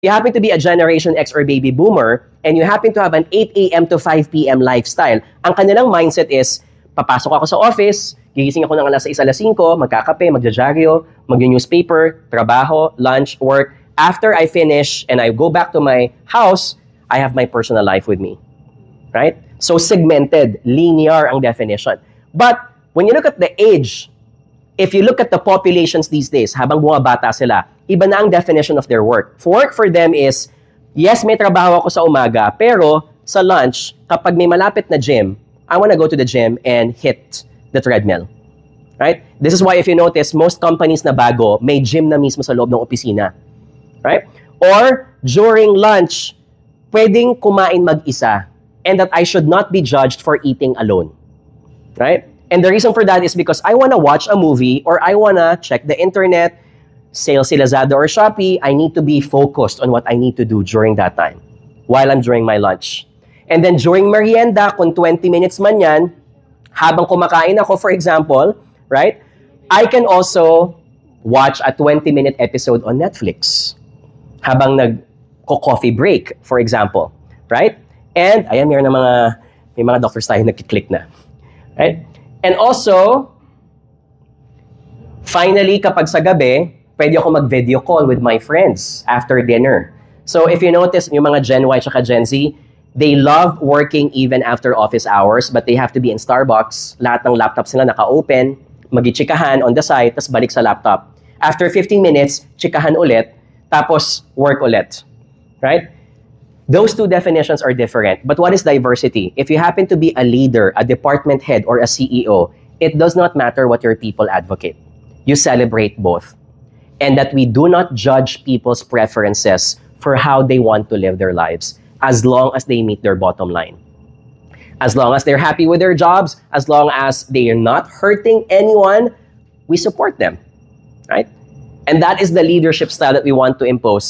you happen to be a Generation X or baby boomer, and you happen to have an 8 a.m. to 5 p.m. lifestyle, ang kanilang mindset is, papasok ako sa office, gigising ako ng alas 6, alas 5, magkakape, magjajaryo, mag-newspaper, trabaho, lunch, work. After I finish and I go back to my house, I have my personal life with me. Right? So segmented, linear ang definition. But when you look at the age, if you look at the populations these days, habang bumabata sila, iba na ang definition of their work. Work for them is, yes, may trabaho ako sa umaga, pero sa lunch, kapag may malapit na gym, I want to go to the gym and hit the treadmill. Right? This is why if you notice, most companies na bago, may gym na mismo sa loob ng opisina. Right? Or, during lunch, pwedeng kumain mag-isa, and that I should not be judged for eating alone. Right? And the reason for that is because I want to watch a movie or I want to check the internet, sales si Lazada or Shopee. I need to be focused on what I need to do during that time while I'm during my lunch. And then during merienda, kung 20 minutes man yan, habang kumakain ako, for example, right? I can also watch a 20-minute episode on Netflix habang nag-coffee break, for example. Right? And, ayan, may mga doctors tayo nagkiklik na. Right? And also, finally, kapag sa gabi, pwede ako mag-video call with my friends after dinner. So, if you notice, yung mga Gen Y at Gen Z, they love working even after office hours, but they have to be in Starbucks. Lahat ng laptops nila naka-open, mag-chikahan on the side, tas balik sa laptop. After 15 minutes, chikahan ulit, tapos work ulit. Right? Those two definitions are different. But what is diversity? If you happen to be a leader, a department head, or a CEO, it does not matter what your people advocate. You celebrate both. And that we do not judge people's preferences for how they want to live their lives, as long as they meet their bottom line. As long as they're happy with their jobs, as long as they are not hurting anyone, we support them. Right? And that is the leadership style that we want to impose.